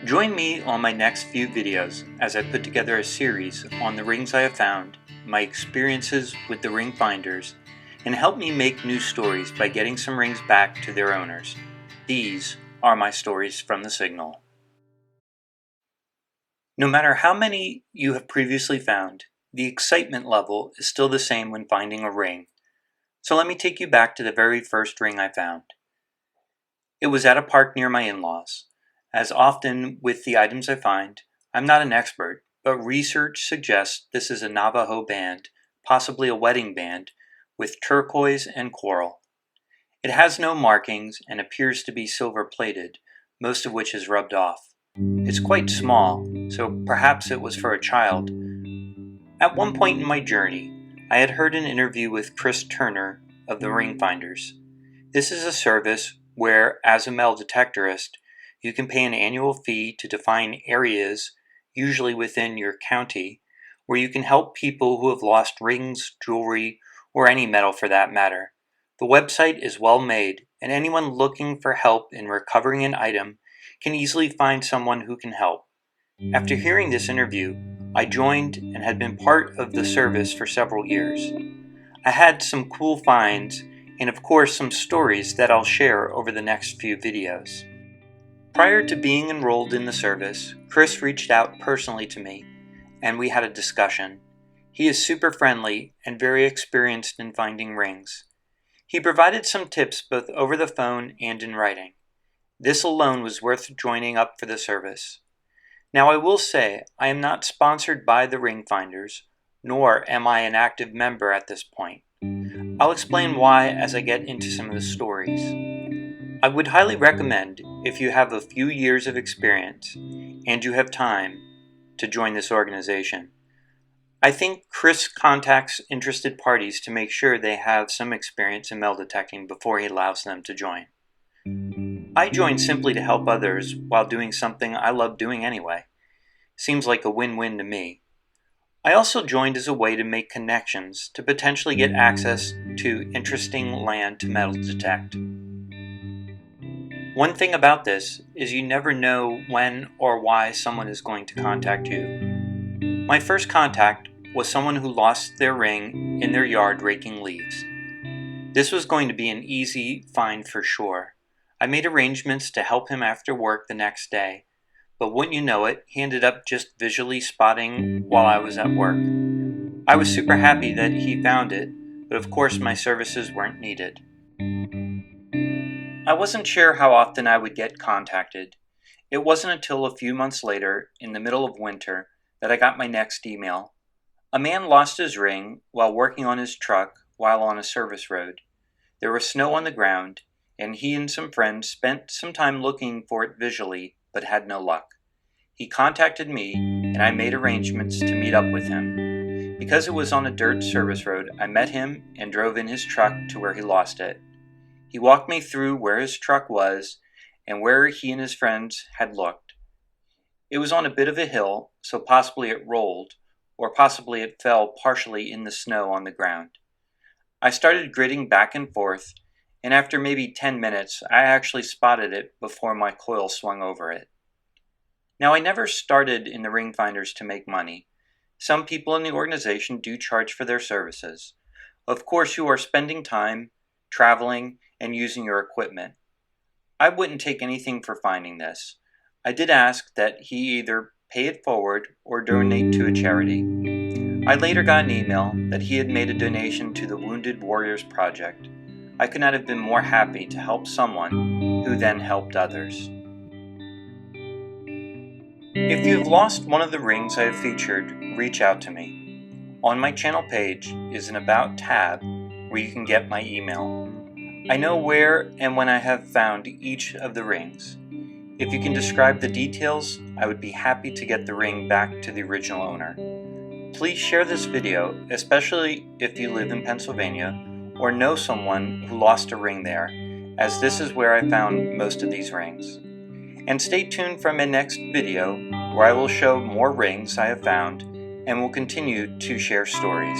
Join me on my next few videos as I put together a series on the rings I have found, my experiences with the ring finders, and help me make new stories by getting some rings back to their owners. These are my stories from the Signal. No matter how many you have previously found, the excitement level is still the same when finding a ring. So let me take you back to the very first ring I found. It was at a park near my in-laws. As often with the items I find, I'm not an expert, but research suggests this is a Navajo band, possibly a wedding band, with turquoise and coral. It has no markings and appears to be silver-plated, most of which is rubbed off. It's quite small, so perhaps it was for a child. At one point in my journey, I had heard an interview with Chris Turner of the Ring Finders. This is a service where, as a metal detectorist, you can pay an annual fee to define areas, usually within your county, where you can help people who have lost rings, jewelry, or any metal for that matter. The website is well made, and anyone looking for help in recovering an item can easily find someone who can help. After hearing this interview, I joined and had been part of the service for several years. I had some cool finds and of course some stories that I'll share over the next few videos. Prior to being enrolled in the service, Chris reached out personally to me and we had a discussion. He is super friendly and very experienced in finding rings. He provided some tips both over the phone and in writing. This alone was worth joining up for the service. Now I will say I am not sponsored by the Ring Finders, nor am I an active member at this point. I'll explain why as I get into some of the stories. I would highly recommend, if you have a few years of experience and you have time, to join this organization. I think Chris contacts interested parties to make sure they have some experience in metal detecting before he allows them to join. I joined simply to help others while doing something I love doing anyway. Seems like a win-win to me. I also joined as a way to make connections to potentially get access to interesting land to metal detect. One thing about this is you never know when or why someone is going to contact you. My first contact was someone who lost their ring in their yard raking leaves. This was going to be an easy find for sure. I made arrangements to help him after work the next day, but wouldn't you know it, he ended up just visually spotting while I was at work. I was super happy that he found it, but of course my services weren't needed. I wasn't sure how often I would get contacted. It wasn't until a few months later, in the middle of winter, that I got my next email. A man lost his ring while working on his truck while on a service road. There was snow on the ground, and he and some friends spent some time looking for it visually, but had no luck. He contacted me, and I made arrangements to meet up with him. Because it was on a dirt service road, I met him and drove in his truck to where he lost it. He walked me through where his truck was and where he and his friends had looked. It was on a bit of a hill, so possibly it rolled, or possibly it fell partially in the snow on the ground. I started gritting back and forth, and after maybe 10 minutes, I actually spotted it before my coil swung over it. Now, I never started in the Ring Finders to make money. Some people in the organization do charge for their services. Of course, you are spending time, traveling, and using your equipment. I wouldn't take anything for finding this. I did ask that he either pay it forward or donate to a charity. I later got an email that he had made a donation to the Wounded Warriors Project. I could not have been more happy to help someone who then helped others. If you've lost one of the rings I have featured, reach out to me. On my channel page is an About tab where you can get my email. I know where and when I have found each of the rings. If you can describe the details, I would be happy to get the ring back to the original owner. Please share this video, especially if you live in Pennsylvania or know someone who lost a ring there, as this is where I found most of these rings. And stay tuned for my next video where I will show more rings I have found and will continue to share stories.